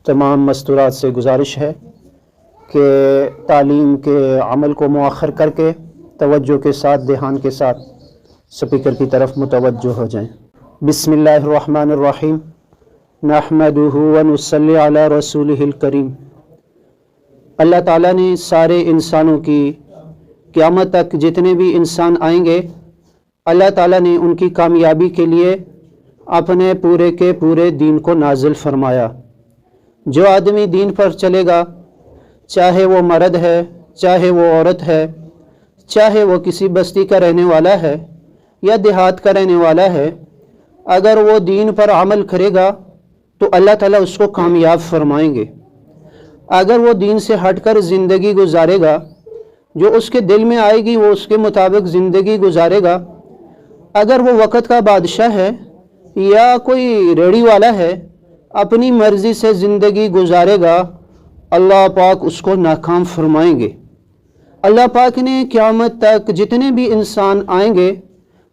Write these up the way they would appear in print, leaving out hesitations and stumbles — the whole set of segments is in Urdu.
تمام مستورات سے گزارش ہے کہ تعلیم کے عمل کو مؤخر کر کے توجہ کے ساتھ دھیان کے ساتھ سپیکر کی طرف متوجہ ہو جائیں۔ بسم اللہ الرحمن الرحیم، نحمدہ ونصلی علی رسولہ الکریم۔ اللہ تعالیٰ نے سارے انسانوں کی قیامت تک جتنے بھی انسان آئیں گے، اللہ تعالیٰ نے ان کی کامیابی کے لیے اپنے پورے کے پورے دین کو نازل فرمایا۔ جو آدمی دین پر چلے گا، چاہے وہ مرد ہے، چاہے وہ عورت ہے، چاہے وہ کسی بستی کا رہنے والا ہے یا دیہات کا رہنے والا ہے، اگر وہ دین پر عمل کرے گا تو اللہ تعالیٰ اس کو کامیاب فرمائیں گے۔ اگر وہ دین سے ہٹ کر زندگی گزارے گا، جو اس کے دل میں آئے گی وہ اس کے مطابق زندگی گزارے گا، اگر وہ وقت کا بادشاہ ہے یا کوئی ریڑھی والا ہے، اپنی مرضی سے زندگی گزارے گا، اللہ پاک اس کو ناکام فرمائیں گے۔ اللہ پاک نے قیامت تک جتنے بھی انسان آئیں گے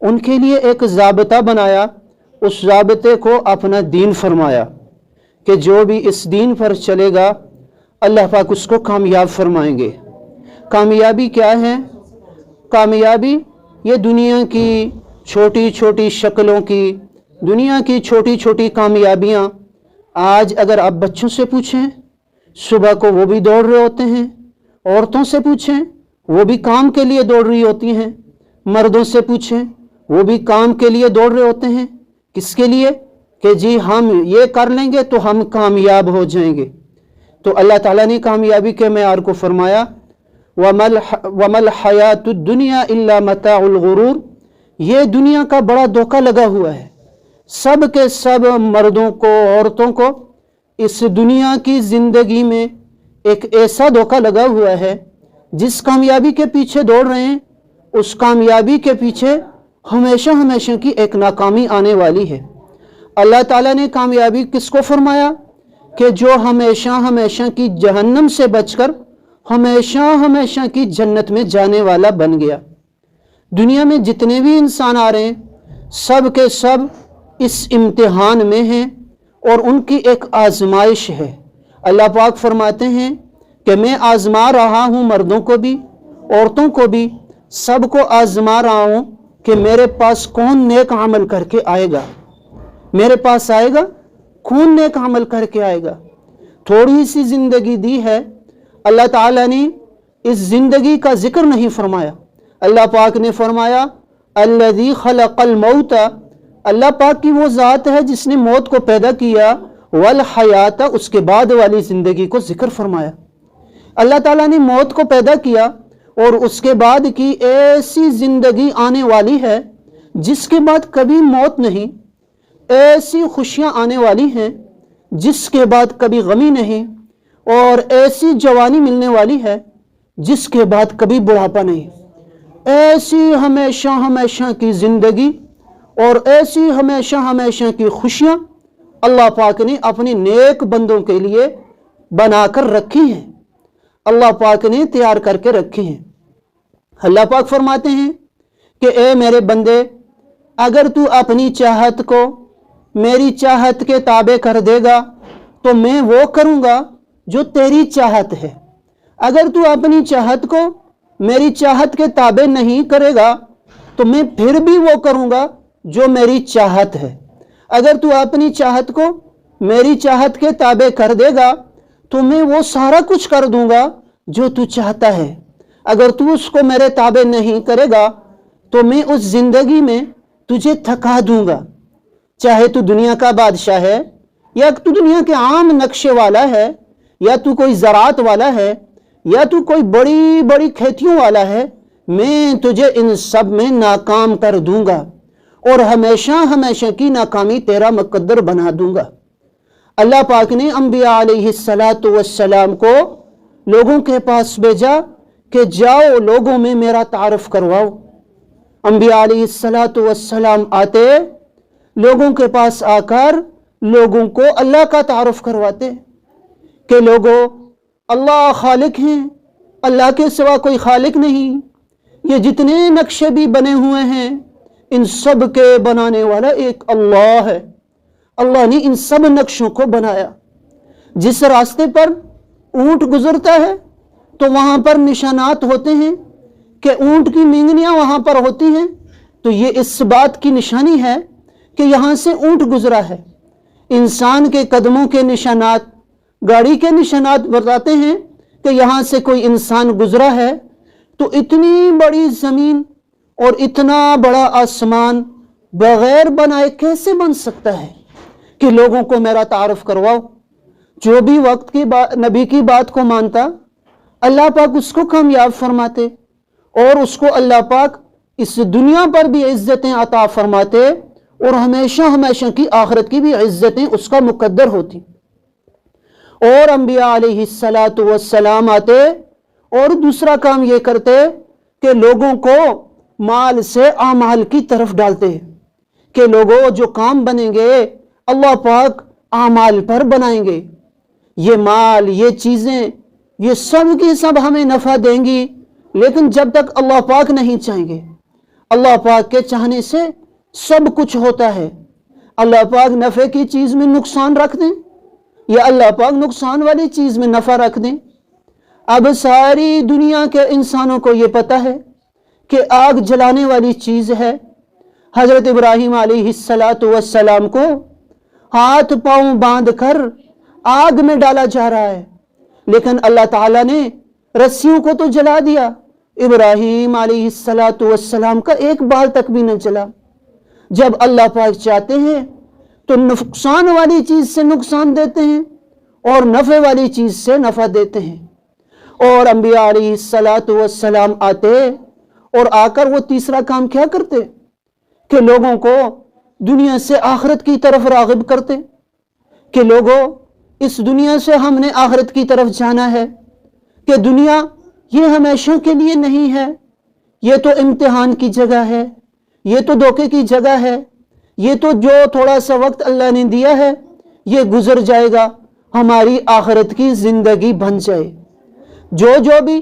ان کے لیے ایک ضابطہ بنایا، اس ضابطے کو اپنا دین فرمایا کہ جو بھی اس دین پر چلے گا اللہ پاک اس کو کامیاب فرمائیں گے۔ کامیابی کیا ہے؟ کامیابی یہ دنیا کی چھوٹی چھوٹی شکلوں کی، دنیا کی چھوٹی چھوٹی کامیابیاں آج اگر آپ بچوں سے پوچھیں، صبح کو وہ بھی دوڑ رہے ہوتے ہیں، عورتوں سے پوچھیں وہ بھی کام کے لیے دوڑ رہی ہوتی ہیں، مردوں سے پوچھیں وہ بھی کام کے لیے دوڑ رہے ہوتے ہیں۔ کس کے لیے؟ کہ جی ہم یہ کر لیں گے تو ہم کامیاب ہو جائیں گے۔ تو اللہ تعالیٰ نے کامیابی کے معیار کو فرمایا، وَمَا الْحَيَاةُ الدُّنْيَا إِلَّا مَتَاعُ الْغُرُورِ۔ یہ دنیا کا بڑا دھوکہ لگا ہوا ہے، سب کے سب مردوں کو، عورتوں کو اس دنیا کی زندگی میں ایک ایسا دھوکہ لگا ہوا ہے، جس کامیابی کے پیچھے دوڑ رہے ہیں اس کامیابی کے پیچھے ہمیشہ ہمیشہ کی ایک ناکامی آنے والی ہے۔ اللہ تعالیٰ نے کامیابی کس کو فرمایا؟ کہ جو ہمیشہ ہمیشہ کی جہنم سے بچ کر ہمیشہ ہمیشہ کی جنت میں جانے والا بن گیا۔ دنیا میں جتنے بھی انسان آ رہے ہیں سب کے سب اس امتحان میں ہیں اور ان کی ایک آزمائش ہے۔ اللہ پاک فرماتے ہیں کہ میں آزما رہا ہوں مردوں کو بھی، عورتوں کو بھی، سب کو آزما رہا ہوں کہ میرے پاس کون نیک عمل کر کے آئے گا، میرے پاس آئے گا کون نیک عمل کر کے آئے گا۔ تھوڑی سی زندگی دی ہے، اللہ تعالیٰ نے اس زندگی کا ذکر نہیں فرمایا۔ اللہ پاک نے فرمایا الذی خلق الموت، اللہ پاک کی وہ ذات ہے جس نے موت کو پیدا کیا، والحیات، اس کے بعد والی زندگی کو ذکر فرمایا۔ اللہ تعالیٰ نے موت کو پیدا کیا اور اس کے بعد کی ایسی زندگی آنے والی ہے جس کے بعد کبھی موت نہیں، ایسی خوشیاں آنے والی ہیں جس کے بعد کبھی غمی نہیں، اور ایسی جوانی ملنے والی ہے جس کے بعد کبھی بڑھاپا نہیں، ایسی ہمیشہ ہمیشہ کی زندگی اور ایسی ہمیشہ ہمیشہ کی خوشیاں اللہ پاک نے اپنے نیک بندوں کے لیے بنا کر رکھی ہیں، اللہ پاک نے تیار کر کے رکھی ہیں۔ اللہ پاک فرماتے ہیں کہ اے میرے بندے، اگر تو اپنی چاہت کو میری چاہت کے تابع کر دے گا تو میں وہ کروں گا جو تیری چاہت ہے، اگر تو اپنی چاہت کو میری چاہت کے تابع نہیں کرے گا تو میں پھر بھی وہ کروں گا جو میری چاہت ہے، اگر تو اپنی چاہت کو میری چاہت کے تابع کر دے گا تو میں وہ سارا کچھ کر دوں گا جو تو چاہتا ہے، اگر تو اس کو میرے تابع نہیں کرے گا تو میں اس زندگی میں تجھے تھکا دوں گا، چاہے تو دنیا کا بادشاہ ہے یا تو دنیا کے عام نقشے والا ہے یا تو کوئی زراعت والا ہے یا تو کوئی بڑی بڑی کھیتیوں والا ہے، میں تجھے ان سب میں ناکام کر دوں گا اور ہمیشہ ہمیشہ کی ناکامی تیرا مقدر بنا دوں گا۔ اللہ پاک نے انبیاء علیہ السلام کو لوگوں کے پاس بھیجا کہ جاؤ لوگوں میں میرا تعارف کرواؤ۔ انبیاء علیہ السلام آتے، لوگوں کے پاس آ کر لوگوں کو اللہ کا تعارف کرواتے کہ لوگوں اللہ خالق ہیں، اللہ کے سوا کوئی خالق نہیں، یہ جتنے نقشے بھی بنے ہوئے ہیں ان سب کے بنانے والا ایک اللہ ہے، اللہ نے ان سب نقشوں کو بنایا۔ جس راستے پر اونٹ گزرتا ہے تو وہاں پر نشانات ہوتے ہیں کہ اونٹ کی مینگنیاں وہاں پر ہوتی ہیں، تو یہ اس بات کی نشانی ہے کہ یہاں سے اونٹ گزرا ہے۔ انسان کے قدموں کے نشانات، گاڑی کے نشانات بتاتے ہیں کہ یہاں سے کوئی انسان گزرا ہے۔ تو اتنی بڑی زمین اور اتنا بڑا آسمان بغیر بنائے کیسے بن سکتا ہے کہ لوگوں کو میرا تعارف کرواؤ؟ جو بھی وقت کی نبی کی بات کو مانتا، اللہ پاک اس کو کامیاب فرماتے اور اس کو اللہ پاک اس دنیا پر بھی عزتیں عطا فرماتے اور ہمیشہ ہمیشہ کی آخرت کی بھی عزتیں اس کا مقدر ہوتی۔ اور انبیاء علیہ السلام آتے اور دوسرا کام یہ کرتے کہ لوگوں کو مال سے اعمال کی طرف ڈالتے کہ لوگوں جو کام بنیں گے اللہ پاک اعمال پر بنائیں گے، یہ مال، یہ چیزیں، یہ سب کی سب ہمیں نفع دیں گی، لیکن جب تک اللہ پاک نہیں چاہیں گے۔ اللہ پاک کے چاہنے سے سب کچھ ہوتا ہے۔ اللہ پاک نفع کی چیز میں نقصان رکھ دیں یا اللہ پاک نقصان والی چیز میں نفع رکھ دیں۔ اب ساری دنیا کے انسانوں کو یہ پتہ ہے کہ آگ جلانے والی چیز ہے۔ حضرت ابراہیم علیہ السلام کو ہاتھ پاؤں باندھ کر آگ میں ڈالا جا رہا ہے، لیکن اللہ تعالیٰ نے رسیوں کو تو جلا دیا، ابراہیم علیہ السلام کا ایک بال تک بھی نہ جلا۔ جب اللہ پاک چاہتے ہیں تو نقصان والی چیز سے نقصان دیتے ہیں اور نفع والی چیز سے نفع دیتے ہیں۔ اور انبیاء علیہ السلام آتے اور آ کر وہ تیسرا کام کیا کرتے کہ لوگوں کو دنیا سے آخرت کی طرف راغب کرتے کہ لوگوں اس دنیا سے ہم نے آخرت کی طرف جانا ہے، کہ دنیا یہ ہمیشہ کے لیے نہیں ہے، یہ تو امتحان کی جگہ ہے، یہ تو دھوکے کی جگہ ہے، یہ تو جو تھوڑا سا وقت اللہ نے دیا ہے یہ گزر جائے گا، ہماری آخرت کی زندگی بن جائے۔ جو بھی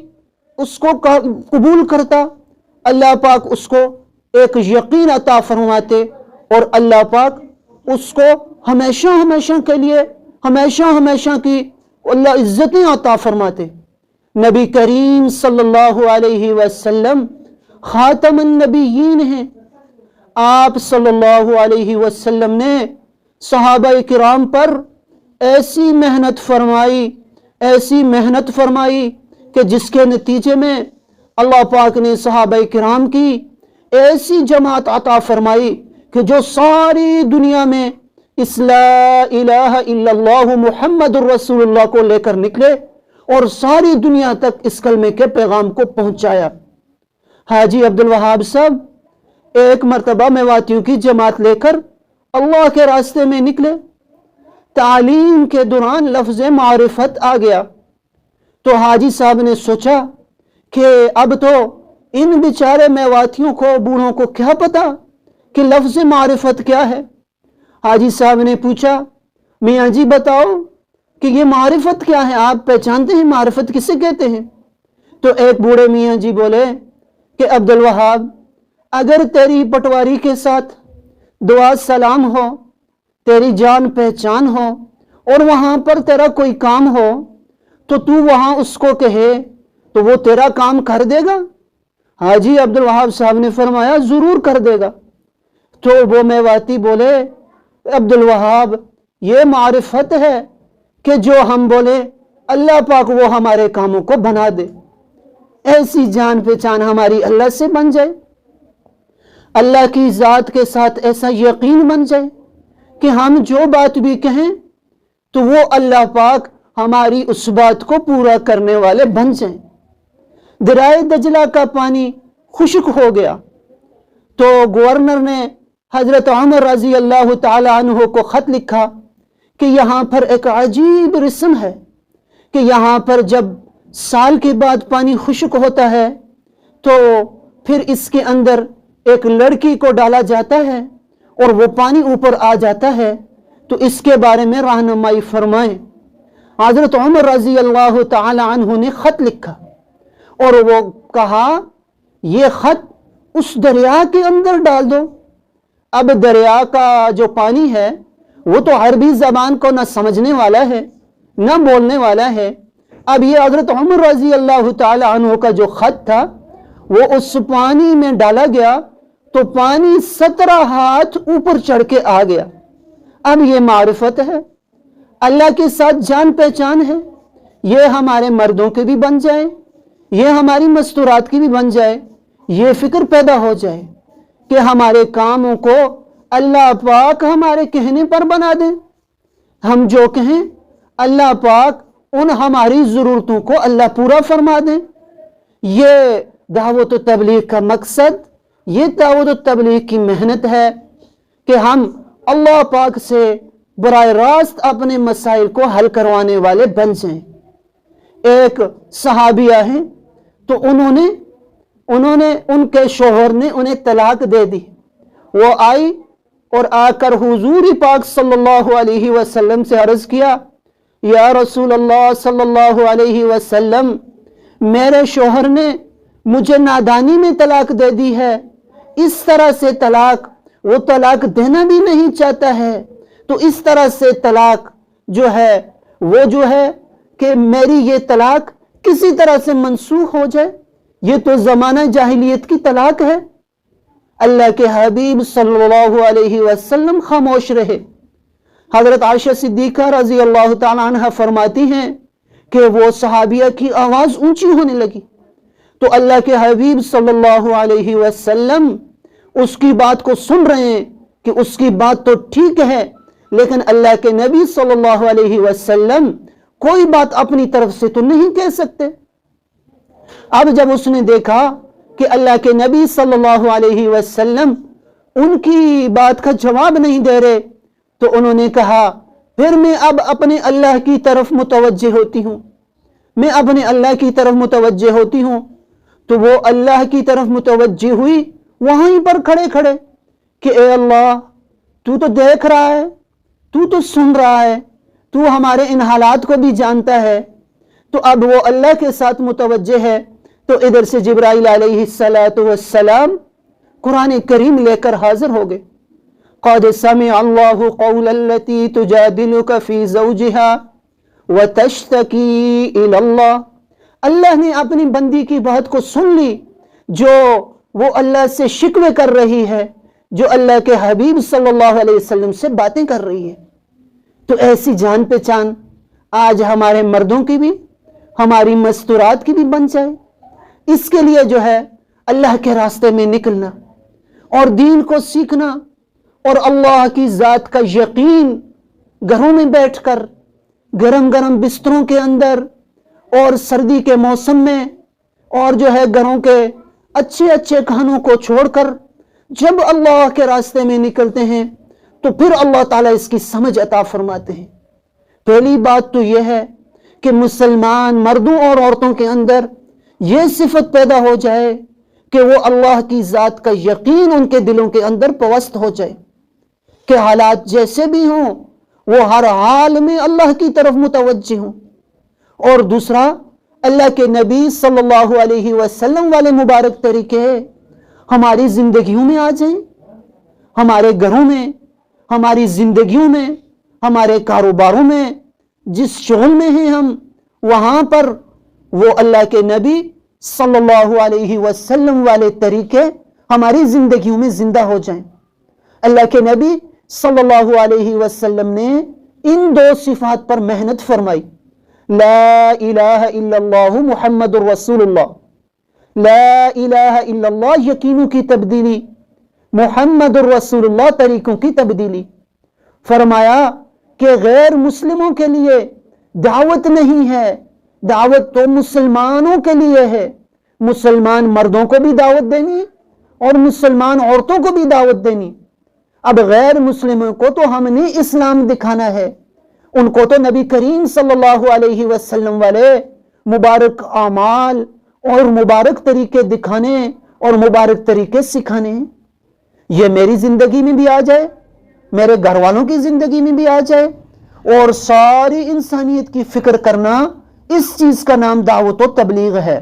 اس کو قبول کرتا اللہ پاک اس کو ایک یقین عطا فرماتے اور اللہ پاک اس کو ہمیشہ ہمیشہ کے لیے ہمیشہ ہمیشہ کی اللہ عزتیں عطا فرماتے۔ نبی کریم صلی اللہ علیہ وسلم خاتم النبیین ہیں۔ آپ صلی اللہ علیہ وسلم نے صحابہ کرام پر ایسی محنت فرمائی کہ جس کے نتیجے میں اللہ پاک نے صحابہ کرام کی ایسی جماعت عطا فرمائی کہ جو ساری دنیا میں اس لا الہ الا اللہ محمد الرسول اللہ کو لے کر نکلے اور ساری دنیا تک اس کلمے کے پیغام کو پہنچایا۔ حاجی عبدالوہاب صاحب ایک مرتبہ میواتیوں کی جماعت لے کر اللہ کے راستے میں نکلے، تعلیم کے دوران لفظ معرفت آ گیا تو حاجی صاحب نے سوچا کہ اب تو ان بیچارے میواتیوں کو، بوڑھوں کو کیا پتا کہ لفظ معرفت کیا ہے۔ حاجی صاحب نے پوچھا میاں جی بتاؤ کہ یہ معرفت کیا ہے، آپ پہچانتے ہیں معرفت کسے کہتے ہیں؟ تو ایک بوڑھے میاں جی بولے کہ عبدالوہاب اگر تیری پٹواری کے ساتھ دعا سلام ہو، تیری جان پہچان ہو اور وہاں پر تیرا کوئی کام ہو تو تو وہاں اس کو کہے تو وہ تیرا کام کر دے گا؟ حاجی عبدالوہاب صاحب نے فرمایا ضرور کر دے گا۔ تو وہ میواتی بولے عبدالوہاب یہ معرفت ہے کہ جو ہم بولے اللہ پاک وہ ہمارے کاموں کو بنا دے، ایسی جان پہچان ہماری اللہ سے بن جائے، اللہ کی ذات کے ساتھ ایسا یقین بن جائے کہ ہم جو بات بھی کہیں تو وہ اللہ پاک ہماری اس بات کو پورا کرنے والے بن جائیں۔ دریائے دجلہ کا پانی خشک ہو گیا تو گورنر نے حضرت عمر رضی اللہ تعالی عنہ کو خط لکھا کہ یہاں پر ایک عجیب رسم ہے کہ یہاں پر جب سال کے بعد پانی خشک ہوتا ہے تو پھر اس کے اندر ایک لڑکی کو ڈالا جاتا ہے اور وہ پانی اوپر آ جاتا ہے، تو اس کے بارے میں رہنمائی فرمائیں۔ حضرت عمر رضی اللہ تعالی عنہ نے خط لکھا اور وہ کہا یہ خط اس دریا کے اندر ڈال دو۔ اب دریا کا جو پانی ہے وہ تو عربی زبان کو نہ سمجھنے والا ہے نہ بولنے والا ہے۔ اب یہ حضرت عمر رضی اللہ تعالی عنہ کا جو خط تھا وہ اس پانی میں ڈالا گیا تو پانی 17 ہاتھ اوپر چڑھ کے آ گیا۔ اب یہ معرفت ہے، اللہ کے ساتھ جان پہچان ہے، یہ ہمارے مردوں کے بھی بن جائے، یہ ہماری مستورات کی بھی بن جائے، یہ فکر پیدا ہو جائے کہ ہمارے کاموں کو اللہ پاک ہمارے کہنے پر بنا دیں، ہم جو کہیں اللہ پاک ان ہماری ضرورتوں کو اللہ پورا فرما دیں۔ یہ دعوت و تبلیغ کا مقصد، یہ دعوت و تبلیغ کی محنت ہے کہ ہم اللہ پاک سے براہ راست اپنے مسائل کو حل کروانے والے بن جائیں۔ ایک صحابیہ ہیں تو انہوں نے ان کے شوہر نے انہیں طلاق دے دی۔ وہ آئی اور آ کر حضور پاک صلی اللہ علیہ وسلم سے عرض کیا، یا رسول اللہ صلی اللہ علیہ وسلم، میرے شوہر نے مجھے نادانی میں طلاق دے دی ہے، اس طرح سے طلاق، وہ طلاق دینا بھی نہیں چاہتا ہے، تو اس طرح سے طلاق جو ہے وہ جو ہے کہ میری یہ طلاق کسی طرح سے منسوخ ہو جائے، یہ تو زمانہ جاہلیت کی طلاق ہے۔ اللہ کے حبیب صلی اللہ علیہ وسلم خاموش رہے۔ حضرت عائشہ صدیقہ رضی اللہ تعالیٰ عنہ فرماتی ہیں کہ وہ صحابیہ کی آواز اونچی ہونے لگی تو اللہ کے حبیب صلی اللہ علیہ وسلم اس کی بات کو سن رہے ہیں کہ اس کی بات تو ٹھیک ہے، لیکن اللہ کے نبی صلی اللہ علیہ وسلم کوئی بات اپنی طرف سے تو نہیں کہہ سکتے۔ اب جب اس نے دیکھا کہ اللہ کے نبی صلی اللہ علیہ وسلم ان کی بات کا جواب نہیں دے رہے تو انہوں نے کہا، پھر میں اب اپنے اللہ کی طرف متوجہ ہوتی ہوں، میں اپنے اللہ کی طرف متوجہ ہوتی ہوں۔ تو وہ اللہ کی طرف متوجہ ہوئی وہیں پر کھڑے کھڑے کہ اے اللہ، تو تو دیکھ رہا ہے، تو تو سن رہا ہے، تو ہمارے ان حالات کو بھی جانتا ہے۔ تو اب وہ اللہ کے ساتھ متوجہ ہے تو ادھر سے جبرائیل علیہ السلام قرآن کریم لے کر حاضر ہو گئے۔ قد سمع اللہ قول التي تجادلك في زوجها وتشتكي الى اللہ، اللہ نے اپنی بندی کی بات کو سن لی جو وہ اللہ سے شکوے کر رہی ہے، جو اللہ کے حبیب صلی اللہ علیہ وسلم سے باتیں کر رہی ہے۔ تو ایسی جان پہچان آج ہمارے مردوں کی بھی، ہماری مستورات کی بھی بن جائے۔ اس کے لیے جو ہے اللہ کے راستے میں نکلنا اور دین کو سیکھنا اور اللہ کی ذات کا یقین گھروں میں بیٹھ کر گرم گرم بستروں کے اندر اور سردی کے موسم میں اور جو ہے گھروں کے اچھے اچھے کھانوں کو چھوڑ کر جب اللہ کے راستے میں نکلتے ہیں تو پھر اللہ تعالیٰ اس کی سمجھ عطا فرماتے ہیں۔ پہلی بات تو یہ ہے کہ مسلمان مردوں اور عورتوں کے اندر یہ صفت پیدا ہو جائے کہ وہ اللہ کی ذات کا یقین ان کے دلوں کے اندر پوست ہو جائے کہ حالات جیسے بھی ہوں وہ ہر حال میں اللہ کی طرف متوجہ ہوں۔ اور دوسرا، اللہ کے نبی صلی اللہ علیہ وسلم والے مبارک طریقے ہماری زندگیوں میں آ جائیں، ہمارے گھروں میں، ہماری زندگیوں میں، ہمارے کاروباروں میں، جس شغل میں ہیں ہم، وہاں پر وہ اللہ کے نبی صلی اللہ علیہ وسلم والے طریقے ہماری زندگیوں میں زندہ ہو جائیں۔ اللہ کے نبی صلی اللہ علیہ وسلم نے ان دو صفات پر محنت فرمائی، لا الہ الا اللہ محمد الرسول اللہ، لا الہ الا اللہ یقینوں کی تبدیلی، محمد الرسول اللہ طریقوں کی تبدیلی۔ فرمایا کہ غیر مسلموں کے لیے دعوت نہیں ہے، دعوت تو مسلمانوں کے لیے ہے۔ مسلمان مردوں کو بھی دعوت دینی اور مسلمان عورتوں کو بھی دعوت دینی۔ اب غیر مسلموں کو تو ہم نے اسلام دکھانا ہے، ان کو تو نبی کریم صلی اللہ علیہ وسلم والے مبارک اعمال اور مبارک طریقے دکھانے اور مبارک طریقے سکھانے ہیں۔ یہ میری زندگی میں بھی آ جائے، میرے گھر والوں کی زندگی میں بھی آ جائے اور ساری انسانیت کی فکر کرنا، اس چیز کا نام دعوت و تبلیغ ہے۔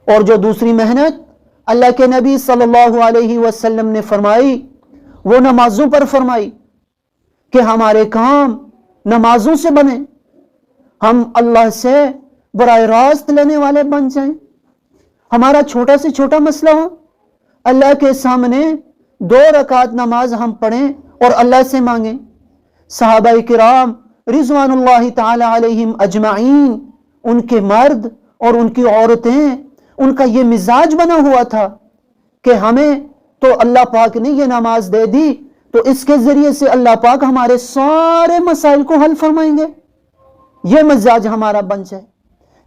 اور جو دوسری محنت اللہ کے نبی صلی اللہ علیہ وسلم نے فرمائی وہ نمازوں پر فرمائی کہ ہمارے کام نمازوں سے بنے، ہم اللہ سے براہ راست لینے والے بن جائیں. ہمارا چھوٹا سے چھوٹا مسئلہ ہو، اللہ کے سامنے 2 رکعت نماز ہم پڑھیں اور اللہ سے مانگیں. صحابہ کرام رضوان اللہ تعالی علیہم اجمعین، ان کے مرد اور ان کی عورتیں، ان کا یہ مزاج بنا ہوا تھا کہ ہمیں تو اللہ پاک نے یہ نماز دے دی تو اس کے ذریعے سے اللہ پاک ہمارے سارے مسائل کو حل فرمائیں گے. یہ مزاج ہمارا بن جائے.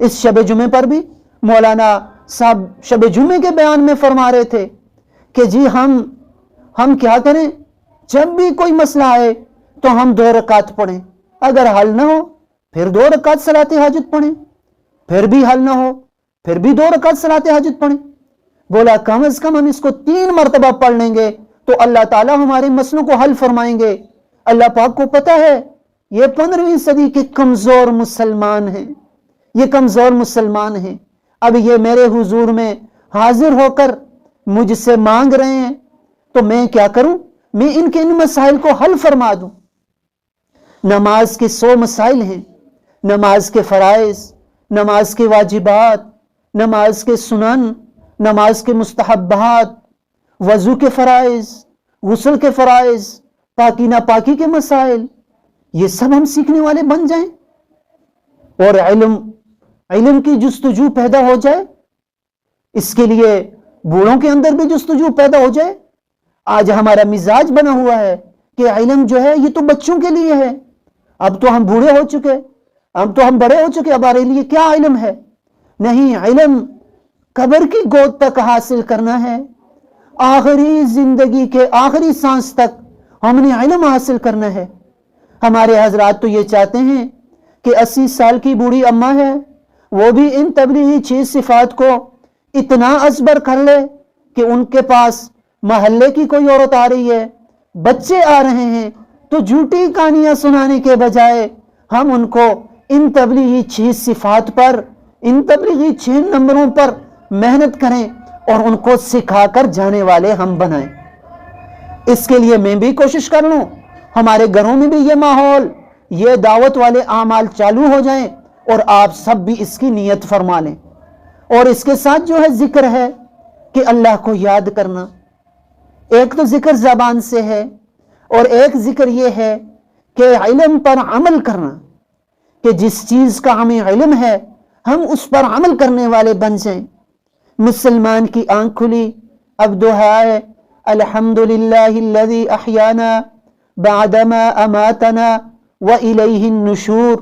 اس شب جمعے پر بھی مولانا صاحب شب جمعے کے بیان میں فرما رہے تھے کہ جی ہم کیا کریں، جب بھی کوئی مسئلہ آئے تو ہم 2 رکعت پڑھیں، اگر حل نہ ہو پھر 2 رکعت صلاۃ حاجت پڑھیں، پھر بھی حل نہ ہو پھر بھی 2 رکعت صلاۃ حاجت پڑھیں. بولا کم از کم ہم اس کو 3 مرتبہ پڑھ لیں گے تو اللہ تعالیٰ ہمارے مسئلوں کو حل فرمائیں گے. اللہ پاک کو پتہ ہے یہ 15ویں صدی کے کمزور مسلمان ہیں، یہ کمزور مسلمان ہیں. اب یہ میرے حضور میں حاضر ہو کر مجھ سے مانگ رہے ہیں تو میں کیا کروں؟ میں ان کے ان مسائل کو حل فرما دوں. نماز کے 100 مسائل ہیں، نماز کے فرائض، نماز کے واجبات، نماز کے سنن، نماز کے مستحبات، وضو کے فرائض، غسل کے فرائض، پاکی ناپاکی کے مسائل، یہ سب ہم سیکھنے والے بن جائیں اور علم کی جستجو پیدا ہو جائے. اس کے لیے بوڑھوں کے اندر بھی جستجو پیدا ہو جائے. آج ہمارا مزاج بنا ہوا ہے کہ علم جو ہے یہ تو بچوں کے لیے ہے، اب تو ہم بوڑھے ہو چکے، اب تو ہم بڑے ہو چکے، ہمارے لیے کیا علم ہے؟ نہیں، علم قبر کی گود تک حاصل کرنا ہے، آخری زندگی کے آخری سانس تک ہم نے علم حاصل کرنا ہے. ہمارے حضرات تو یہ چاہتے ہیں کہ 80 سال کی بوڑھی اماں ہے، وہ بھی ان تبلیغی 6 صفات کو اتنا ازبر کر لے کہ ان کے پاس محلے کی کوئی عورت آ رہی ہے، بچے آ رہے ہیں تو جھوٹی کہانیاں سنانے کے بجائے ہم ان کو ان تبلیغی 6 صفات پر، ان تبلیغی 6 نمبروں پر محنت کریں اور ان کو سکھا کر جانے والے ہم بنائیں. اس کے لیے میں بھی کوشش کر لوں، ہمارے گھروں میں بھی یہ ماحول، یہ دعوت والے اعمال چالو ہو جائیں اور آپ سب بھی اس کی نیت فرما لیں. اور اس کے ساتھ جو ہے ذکر ہے کہ اللہ کو یاد کرنا. ایک تو ذکر زبان سے ہے اور ایک ذکر یہ ہے کہ علم پر عمل کرنا، کہ جس چیز کا ہمیں علم ہے ہم اس پر عمل کرنے والے بن جائیں. مسلمان کی آنکھ کھلی، اب دعا ہے الحمدللہ الذی احیانا بعدما اماتنا وإلیہ النشور.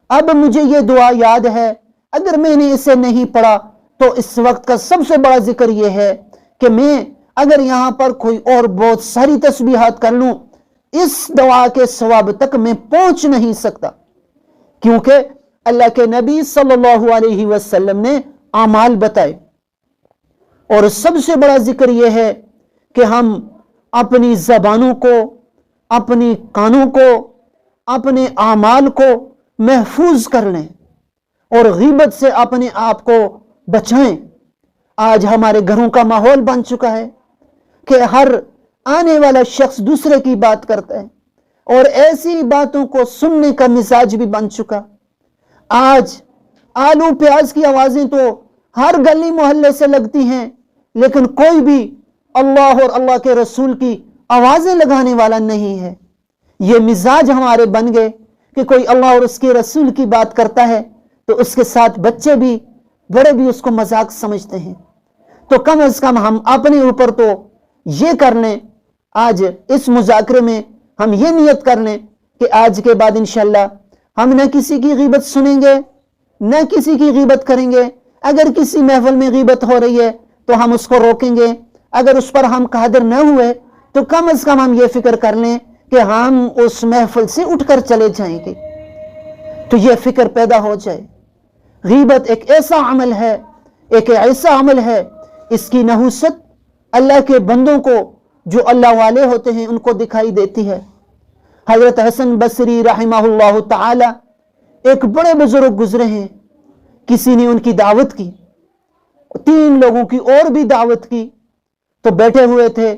اب مجھے یہ دعا یاد ہے، اگر میں نے اسے نہیں پڑھا تو اس وقت کا سب سے بڑا ذکر یہ ہے کہ میں اگر یہاں پر کوئی اور بہت ساری تسبیحات کر لوں، اس دعا کے ثواب تک میں پہنچ نہیں سکتا، کیونکہ اللہ کے نبی صلی اللہ علیہ وسلم نے اعمال بتائے. اور سب سے بڑا ذکر یہ ہے کہ ہم اپنی زبانوں کو، اپنی کانوں کو، اپنے اعمال کو محفوظ کر لیں اور غیبت سے اپنے آپ کو بچائیں. آج ہمارے گھروں کا ماحول بن چکا ہے کہ ہر آنے والا شخص دوسرے کی بات کرتا ہے اور ایسی باتوں کو سننے کا مزاج بھی بن چکا. آج آلو پیاز کی آوازیں تو ہر گلی محلے سے لگتی ہیں، لیکن کوئی بھی اللہ اور اللہ کے رسول کی آوازیں لگانے والا نہیں ہے. یہ مزاج ہمارے بن گئے کہ کوئی اللہ اور اس کے رسول کی بات کرتا ہے تو اس کے ساتھ بچے بھی بڑے بھی اس کو مذاق سمجھتے ہیں. تو کم از کم ہم اپنے اوپر تو یہ کر لیں، آج اس مذاکرے میں ہم یہ نیت کر لیں کہ آج کے بعد انشاءاللہ ہم نہ کسی کی غیبت سنیں گے، نہ کسی کی غیبت کریں گے. اگر کسی محفل میں غیبت ہو رہی ہے تو ہم اس کو روکیں گے، اگر اس پر ہم قادر نہ ہوئے تو کم از کم ہم یہ فکر کر لیں کہ ہم اس محفل سے اٹھ کر چلے جائیں گے. تو یہ فکر پیدا ہو جائے. غیبت ایک ایسا عمل ہے، ایک ایسا عمل ہے، اس کی نحوست اللہ کے بندوں کو جو اللہ والے ہوتے ہیں ان کو دکھائی دیتی ہے. حضرت حسن بصری رحمہ اللہ تعالی ایک بڑے بزرگ گزرے ہیں، کسی نے ان کی دعوت کی، 3 لوگوں کی اور بھی دعوت کی، تو بیٹھے ہوئے تھے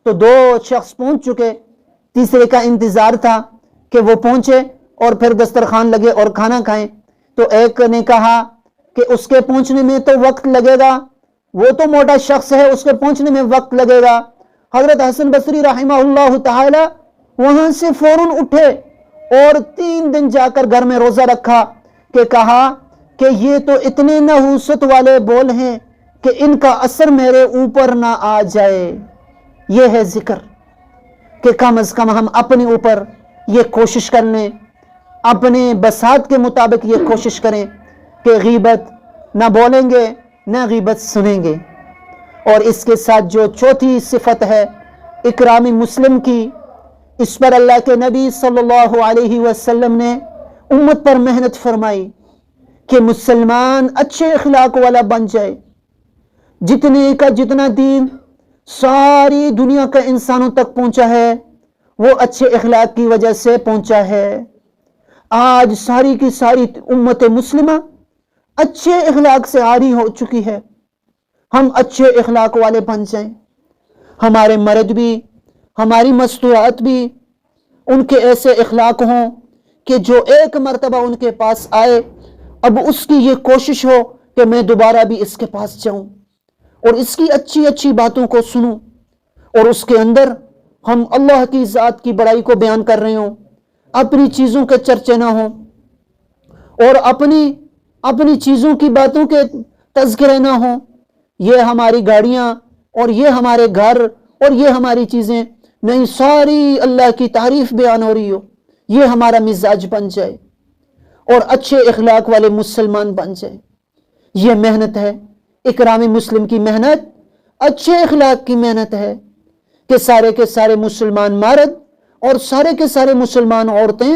تو 2 شخص پہنچ چکے، تیسرے کا انتظار تھا کہ وہ پہنچے اور پھر دسترخوان لگے اور کھانا کھائیں. تو ایک نے کہا کہ اس کے پہنچنے میں تو وقت لگے گا، وہ تو موٹا شخص ہے، اس کے پہنچنے میں وقت لگے گا۔ حضرت حسن بصری رحمہ اللہ تعالی وہاں سے فوراً اٹھے اور 3 دن جا کر گھر میں روزہ رکھا، کہ کہا کہ یہ تو اتنے نحوست والے بول ہیں کہ ان کا اثر میرے اوپر نہ آ جائے۔ یہ ہے ذکر کہ کم از کم ہم اپنے اوپر یہ کوشش کر لیں، اپنے بساط کے مطابق یہ کوشش کریں کہ غیبت نہ بولیں گے نہ غیبت سنیں گے۔ اور اس کے ساتھ جو چوتھی صفت ہے اکرام مسلم کی، اس پر اللہ کے نبی صلی اللہ علیہ وسلم نے امت پر محنت فرمائی کہ مسلمان اچھے اخلاق والا بن جائے۔ جتنے کا جتنا دین ساری دنیا کا انسانوں تک پہنچا ہے وہ اچھے اخلاق کی وجہ سے پہنچا ہے۔ آج ساری کی ساری امت مسلمہ اچھے اخلاق سے عاری ہو چکی ہے۔ ہم اچھے اخلاق والے بن جائیں، ہمارے مرد بھی، ہماری مستورات بھی ان کے ایسے اخلاق ہوں کہ جو ایک مرتبہ ان کے پاس آئے اب اس کی یہ کوشش ہو کہ میں دوبارہ بھی اس کے پاس جاؤں اور اس کی اچھی اچھی باتوں کو سنوں، اور اس کے اندر ہم اللہ کی ذات کی بڑائی کو بیان کر رہے ہوں، اپنی چیزوں کے چرچے نہ ہوں اور اپنی چیزوں کی باتوں کے تذکرے نہ ہوں۔ یہ ہماری گاڑیاں اور یہ ہمارے گھر اور یہ ہماری چیزیں نہیں، ساری اللہ کی تعریف بیان ہو رہی ہو، یہ ہمارا مزاج بن جائے اور اچھے اخلاق والے مسلمان بن جائے۔ یہ محنت ہے، اکرام مسلم کی محنت اچھے اخلاق کی محنت ہے کہ سارے کے سارے مسلمان مرد اور سارے کے سارے مسلمان عورتیں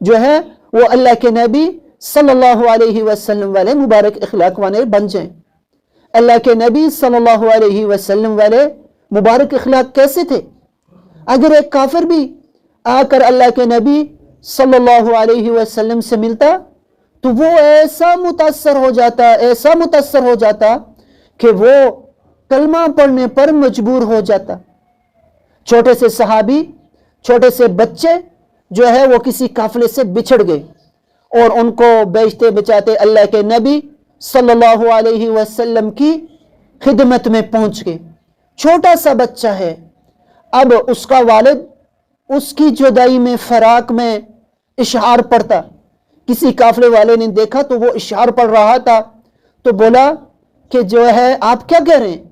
جو ہے وہ اللہ کے نبی صلی اللہ علیہ وسلم والے مبارک اخلاق والے بن جائیں۔ اللہ کے نبی صلی اللہ علیہ وسلم والے مبارک اخلاق کیسے تھے؟ اگر ایک کافر بھی آ کر اللہ کے نبی صلی اللہ علیہ وسلم سے ملتا تو وہ ایسا متاثر ہو جاتا کہ وہ کلمہ پڑھنے پر مجبور ہو جاتا۔ چھوٹے سے صحابی، چھوٹے سے بچے جو ہے وہ کسی قافلے سے بچھڑ گئے اور ان کو بیچتے بچاتے اللہ کے نبی صلی اللہ علیہ وسلم کی خدمت میں پہنچ گئے۔ چھوٹا سا بچہ ہے، اب اس کا والد اس کی جدائی میں، فراق میں اشعار پڑھتا۔ کسی قافلے والے نے دیکھا تو وہ اشعار پڑھ رہا تھا تو بولا کہ جو ہے آپ کیا کہہ رہے ہیں؟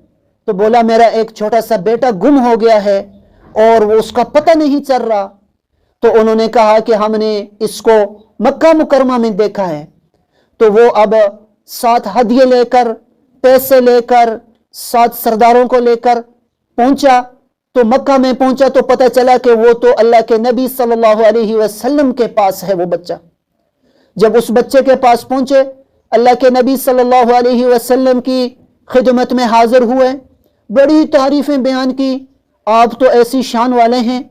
تو بولا میرا ایک چھوٹا سا بیٹا گم ہو گیا ہے اور وہ اس کا پتہ نہیں چل رہا۔ تو انہوں نے کہا کہ ہم نے اس کو مکہ مکرمہ میں دیکھا ہے۔ تو وہ اب 7 ہدیے لے کر، پیسے لے کر، 7 سرداروں کو لے کر پہنچا۔ تو مکہ میں پہنچا تو پتہ چلا کہ وہ تو اللہ کے نبی صلی اللہ علیہ وسلم کے پاس ہے وہ بچہ۔ جب اس بچے کے پاس پہنچے، اللہ کے نبی صلی اللہ علیہ وسلم کی خدمت میں حاضر ہوئے، بڑی تعریفیں بیان کی، آپ تو ایسی شان والے ہیں،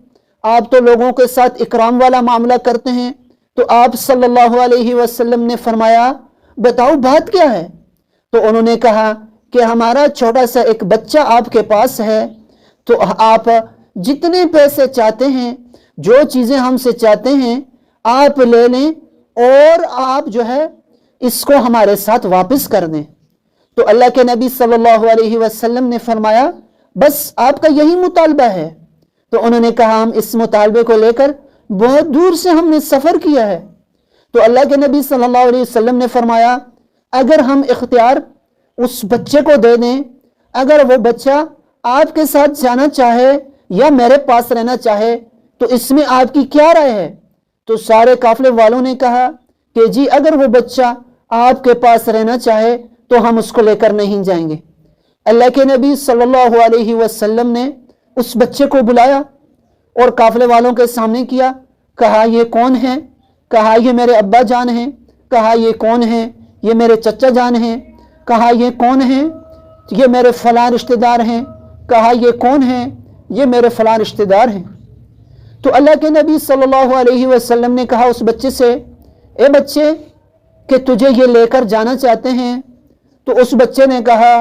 آپ تو لوگوں کے ساتھ اکرام والا معاملہ کرتے ہیں۔ تو آپ صلی اللہ علیہ وسلم نے فرمایا بتاؤ بات کیا ہے؟ تو انہوں نے کہا کہ ہمارا چھوٹا سا ایک بچہ آپ کے پاس ہے، تو آپ جتنے پیسے چاہتے ہیں، جو چیزیں ہم سے چاہتے ہیں آپ لے لیں اور آپ جو ہے اس کو ہمارے ساتھ واپس کر دیں۔ تو اللہ کے نبی صلی اللہ علیہ وسلم نے فرمایا بس آپ کا یہی مطالبہ ہے؟ تو انہوں نے کہا ہم اس مطالبے کو لے کر بہت دور سے ہم نے سفر کیا ہے۔ تو اللہ کے نبی صلی اللہ علیہ وسلم نے فرمایا اگر ہم اختیار اس بچے کو دے دیں، اگر وہ بچہ آپ کے ساتھ جانا چاہے یا میرے پاس رہنا چاہے تو اس میں آپ کی کیا رائے ہے؟ تو سارے قافلے والوں نے کہا کہ جی اگر وہ بچہ آپ کے پاس رہنا چاہے تو ہم اس کو لے کر نہیں جائیں گے۔ اللہ کے نبی صلی اللہ علیہ وسلم نے اس بچے کو بلایا اور قافلے والوں کے سامنے کیا، کہا یہ کون ہے؟ کہا یہ میرے ابا جان ہیں۔ کہا یہ کون ہے؟ یہ میرے چچا جان ہیں۔ کہا یہ کون ہے؟ یہ میرے فلاں رشتہ دار ہیں۔ کہا یہ کون ہے؟ یہ میرے فلاں رشتہ دار ہیں۔ تو اللہ کے نبی صلی اللہ علیہ وسلم نے کہا اس بچے سے اے بچے کہ تجھے یہ لے کر جانا چاہتے ہیں؟ تو اس بچے نے کہا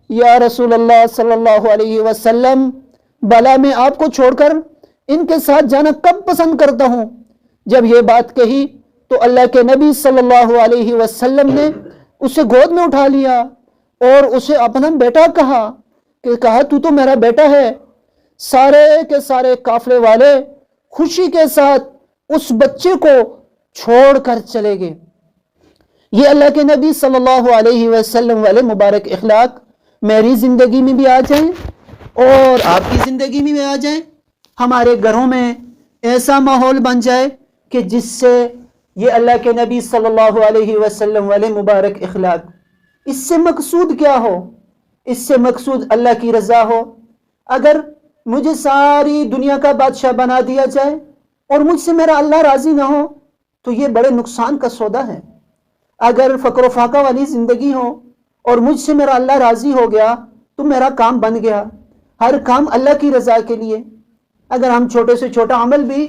یا رسول اللہ صلی اللہ علیہ وسلم بلا میں آپ کو چھوڑ کر ان کے ساتھ جانا کب پسند کرتا ہوں۔ جب یہ بات کہی تو اللہ کے نبی صلی اللہ علیہ وسلم نے اسے گود میں اٹھا لیا اور اسے اپنا بیٹا کہا تو تو میرا بیٹا ہے۔ سارے کے سارے قافلے والے خوشی کے ساتھ اس بچے کو چھوڑ کر چلے گئے۔ یہ اللہ کے نبی صلی اللہ علیہ وسلم والے مبارک اخلاق میری زندگی میں بھی آ جائیں اور آپ کی زندگی میں بھی آ جائیں، ہمارے گھروں میں ایسا ماحول بن جائے کہ جس سے یہ اللہ کے نبی صلی اللہ علیہ وسلم والے مبارک اخلاق، اس سے مقصود کیا ہو؟ اس سے مقصود اللہ کی رضا ہو۔ اگر مجھے ساری دنیا کا بادشاہ بنا دیا جائے اور مجھ سے میرا اللہ راضی نہ ہو تو یہ بڑے نقصان کا سودا ہے۔ اگر فقر و فاقہ والی زندگی ہو اور مجھ سے میرا اللہ راضی ہو گیا تو میرا کام بن گیا۔ ہر کام اللہ کی رضا کے لیے۔ اگر ہم چھوٹے سے چھوٹا عمل بھی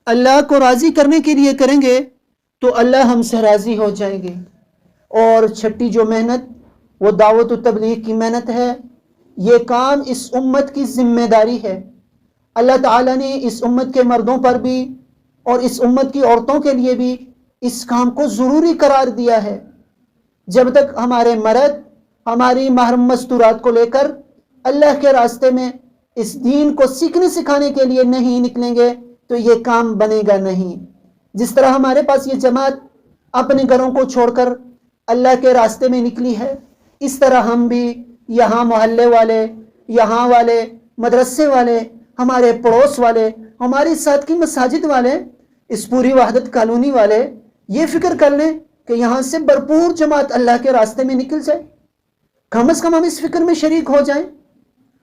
اللہ کو راضی کرنے کے لیے کریں گے تو اللہ ہم سے راضی ہو جائیں گے۔ اور چھٹی جو محنت وہ دعوت و تبلیغ کی محنت ہے، یہ کام اس امت کی ذمہ داری ہے۔ اللہ تعالیٰ نے اس امت کے مردوں پر بھی اور اس امت کی عورتوں کے لیے بھی اس کام کو ضروری قرار دیا ہے۔ جب تک ہمارے مرد ہماری محرم مستورات کو لے کر اللہ کے راستے میں اس دین کو سیکھنے سکھانے کے لیے نہیں نکلیں گے تو یہ کام بنے گا نہیں۔ جس طرح ہمارے پاس یہ جماعت اپنے گھروں کو چھوڑ کر اللہ کے راستے میں نکلی ہے، اس طرح ہم بھی یہاں محلے والے، یہاں والے مدرسے والے، ہمارے پڑوس والے، ہماری ساتھ کی مساجد والے، اس پوری وحدت کالونی والے یہ فکر کر لیں کہ یہاں سے بھرپور جماعت اللہ کے راستے میں نکل جائے۔ کم از کم ہم اس فکر میں شریک ہو جائیں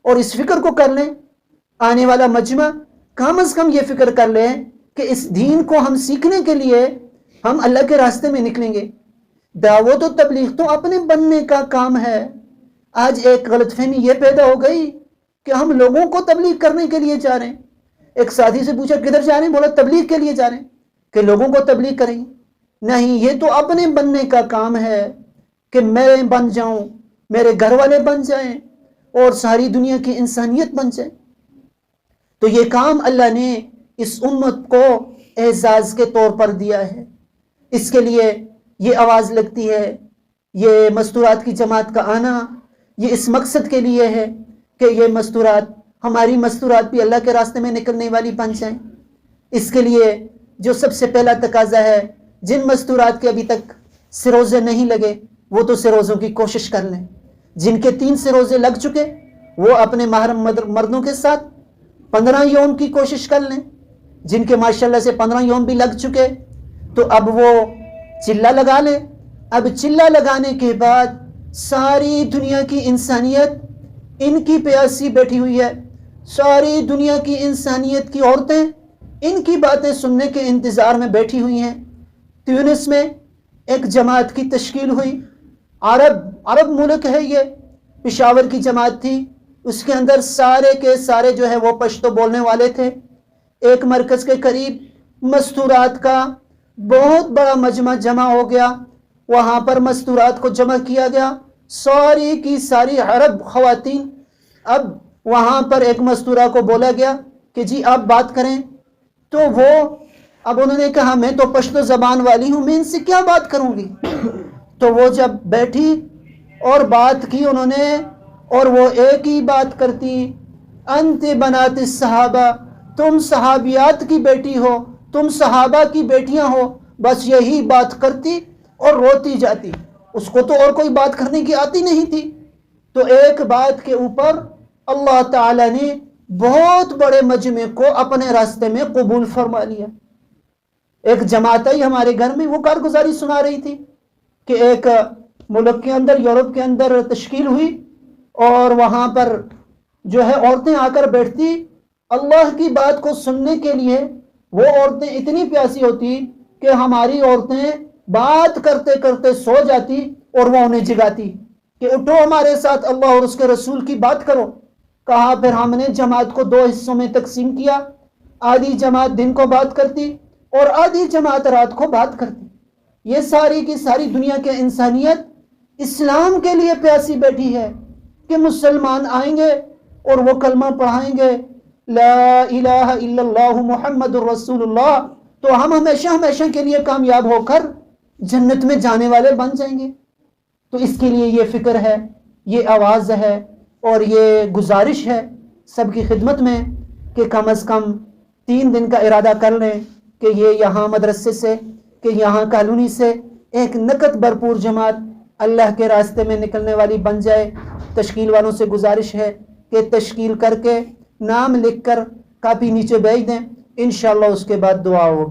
اور اس فکر کو کر لیں۔ آنے والا مجمع کم از کم یہ فکر کر لیں کہ اس دین کو ہم سیکھنے کے لیے ہم اللہ کے راستے میں نکلیں گے۔ دعوت و تبلیغ تو اپنے بننے کا کام ہے۔ آج ایک غلط فہمی یہ پیدا ہو گئی کہ ہم لوگوں کو تبلیغ کرنے کے لیے جا رہے ہیں۔ ایک ساتھی سے پوچھا کدھر جا رہے ہیں؟ بولا تبلیغ کے لیے جا رہے ہیں کہ لوگوں کو تبلیغ کریں گے۔ نہیں، یہ تو اپنے بننے کا کام ہے کہ میں بن جاؤں، میرے گھر والے بن جائیں اور ساری دنیا کی انسانیت بن جائے۔ تو یہ کام اللہ نے اس امت کو اعزاز کے طور پر دیا ہے۔ اس کے لیے یہ آواز لگتی ہے، یہ مستورات کی جماعت کا آنا یہ اس مقصد کے لیے ہے کہ یہ مستورات، ہماری مستورات بھی اللہ کے راستے میں نکلنے والی بن جائیں۔ اس کے لیے جو سب سے پہلا تقاضا ہے، جن مستورات کے ابھی تک سروزے نہیں لگے وہ تو سروزوں کی کوشش کر لیں۔ جن کے 3 سروزے لگ چکے وہ اپنے محرم مردوں کے ساتھ 15 یوم کی کوشش کر لیں۔ جن کے ماشاءاللہ سے 15 یوم بھی لگ چکے تو اب وہ چلہ لگا لیں۔ اب چلہ لگانے کے بعد ساری دنیا کی انسانیت ان کی پیاسی بیٹھی ہوئی ہے، ساری دنیا کی انسانیت کی عورتیں ان کی باتیں سننے کے انتظار میں بیٹھی ہوئی ہیں۔ تیونس میں ایک جماعت کی تشکیل ہوئی، عرب ملک ہے یہ، پشاور کی جماعت تھی، اس کے اندر سارے کے سارے جو ہے وہ پشتو بولنے والے تھے۔ ایک مرکز کے قریب مستورات کا بہت بڑا مجمع جمع ہو گیا، وہاں پر مستورات کو جمع کیا گیا، ساری کی ساری عرب خواتین۔ اب وہاں پر ایک مستورہ کو بولا گیا کہ جی آپ بات کریں، تو وہ اب انہوں نے کہا میں تو پشتو زبان والی ہوں، میں ان سے کیا بات کروں گی؟ تو وہ جب بیٹھی اور بات کی انہوں نے، اور وہ ایک ہی بات کرتی، انت بنات الصحابہ، تم صحابیات کی بیٹی ہو، تم صحابہ کی بیٹیاں ہو، بس یہی بات کرتی اور روتی جاتی۔ اس کو تو اور کوئی بات کرنے کی آتی نہیں تھی۔ تو ایک بات کے اوپر اللہ تعالی نے بہت بڑے مجمع کو اپنے راستے میں قبول فرما لیا۔ ایک جماعت آئی ہمارے گھر میں، وہ کارگزاری سنا رہی تھی کہ ایک ملک کے اندر، یورپ کے اندر تشکیل ہوئی اور وہاں پر جو ہے عورتیں آ کر بیٹھتی اللہ کی بات کو سننے کے لیے۔ وہ عورتیں اتنی پیاسی ہوتی کہ ہماری عورتیں بات کرتے کرتے سو جاتی اور وہ انہیں جگاتی کہ اٹھو ہمارے ساتھ اللہ اور اس کے رسول کی بات کرو۔ کہا پھر ہم نے جماعت کو 2 حصوں میں تقسیم کیا، آدھی جماعت دن کو بات کرتی اور آدھی جماعت رات کو بات کرتی۔ یہ ساری کی ساری دنیا کے انسانیت اسلام کے لیے پیاسی بیٹھی ہے کہ مسلمان آئیں گے اور وہ کلمہ پڑھائیں گے، لا الہ الا اللہ محمد الرسول اللہ، تو ہم ہمیشہ ہمیشہ کے لیے کامیاب ہو کر جنت میں جانے والے بن جائیں گے۔ تو اس کے لیے یہ فکر ہے، یہ آواز ہے اور یہ گزارش ہے سب کی خدمت میں کہ کم از کم 3 دن کا ارادہ کر لیں کہ یہ یہاں مدرسے سے، کہ یہاں کالونی سے ایک نکت بھرپور جماعت اللہ کے راستے میں نکلنے والی بن جائے۔ تشکیل والوں سے گزارش ہے کہ تشکیل کر کے نام لکھ کر کاپی نیچے بھیج دیں، انشاءاللہ اس کے بعد دعا ہوگی۔